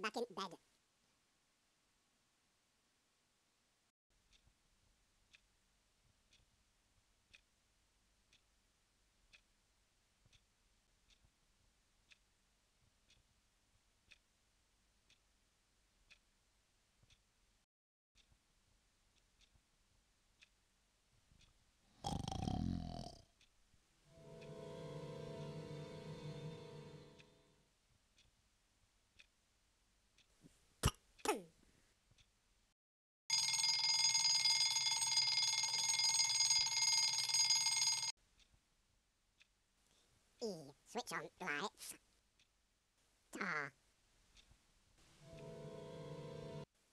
back in bed. E. Switch on lights. Tar.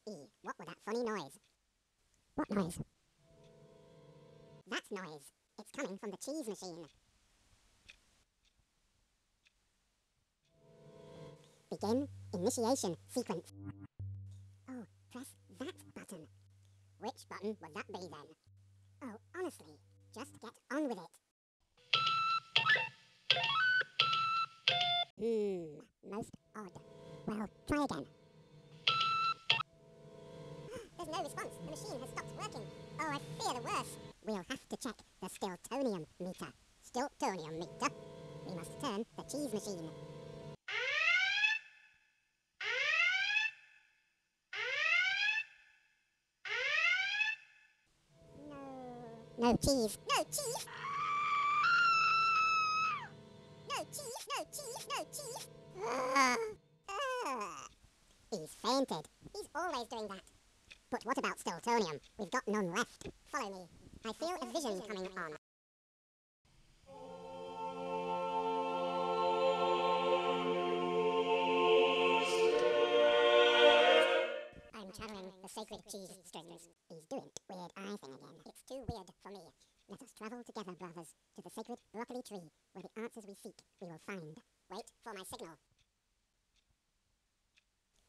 E. What was that funny noise? What noise? That noise. It's coming from the cheese machine. Begin initiation sequence. Oh, press that button. Which button would that be then? Oh, honestly, just get on with it. Most odd. Well, try again. There's no response. The machine has stopped working. Oh, I fear the worst. We'll have to check the Stiltonium meter. Stiltonium meter? We must turn the cheese machine. No cheese. No cheese! No cheese! No cheese! No cheese! He's fainted. He's always doing that. But what about Stiltonium? We've got none left. Follow me. I feel a vision coming on. I'm channeling the sacred cheese strings. He's doing weird eye thing again. It's too weird for me. Let us travel together, brothers, to the sacred broccoli tree, where the answers we seek we will find. Wait for my signal.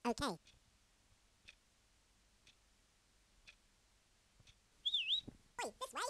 Okay. Oi, this way!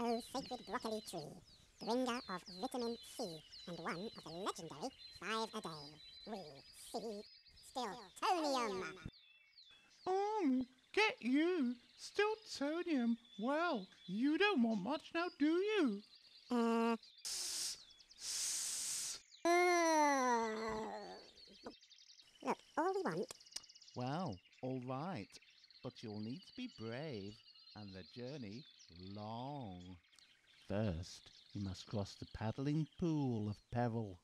Oh, sacred broccoli tree, bringer of vitamin C and one of the legendary 5 a day. We see Stiltonium. Get you! Stiltonium! Well, you don't want much now, do you? Uh, Look, all we want. Well, all right, but you'll need to be brave and the journey long. First, you must cross the paddling pool of peril.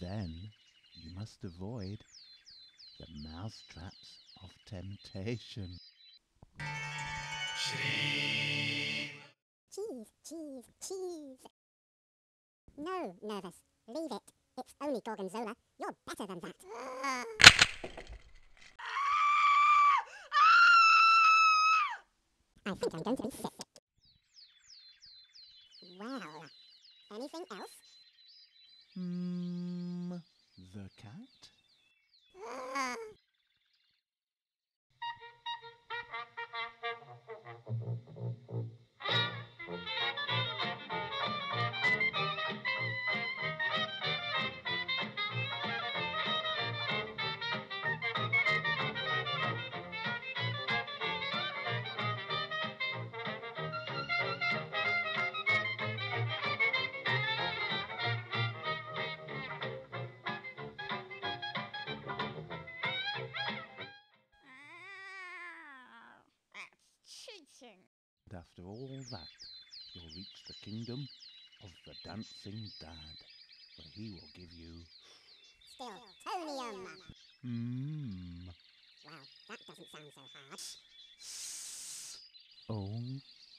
Then you must avoid the mousetraps of temptation. Cheese, cheese, cheese. No, Nervous. Leave it. It's only Gorgonzola. You're better than that. I think I'm going to be sick. Well, anything else? The cat? dancing. And after all that, you'll reach the kingdom of the Dancing Dad, where he will give you... Stiltonium. Well, that doesn't sound so hard. Oh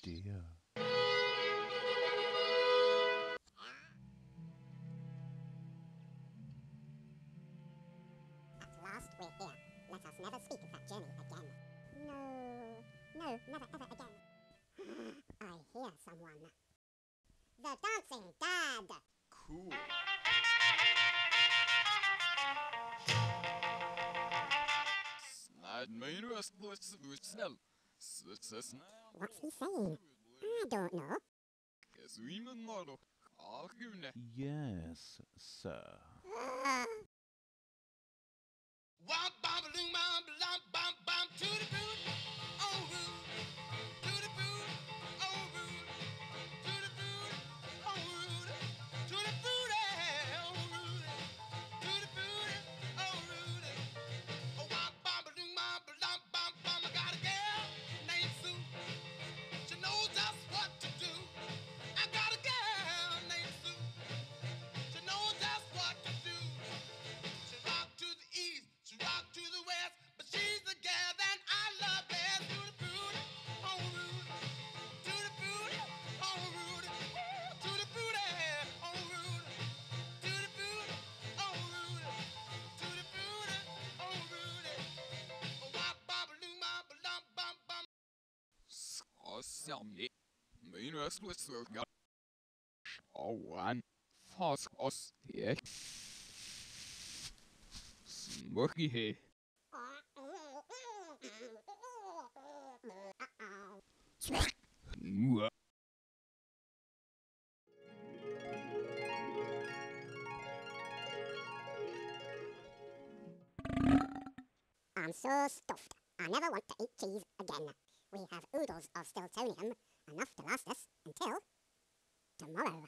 dear. At last we're here. Let us never speak of that journey again. No, never ever again. I hear someone. The Dancing Dad! Cool. Snad mijn röstbuss snäll. What's he saying? I don't know. Kesuimen noro. Algune. Yes, sir. Womp bom balloon bom bom bom bom to the boot, oh rude, to the boot, oh rude, to the boot, oh rude, to the boot, oh rude, to the boot, oh rude. Oh womp bom balloon bom bom bom bom. I got a girl named Sue. She knows just what to do. I got a girl named Sue. She knows just what to do. She rock to the east, she rock to the west, but she's the girl that I love best. To the booty, oh rude, to the booty, oh rude, to the booty, oh rude, to the booty, oh rude, to the booty, oh rude. Oh wop bop balloon bop bum bum bum. Skåsjamni. Min röstbuss ökar. Sjåan. Faskås. Tek. Smökihe. Nua. I'm so stuffed. I never want to eat cheese again. We have oodles of Stiltonium, enough to last us until tomorrow.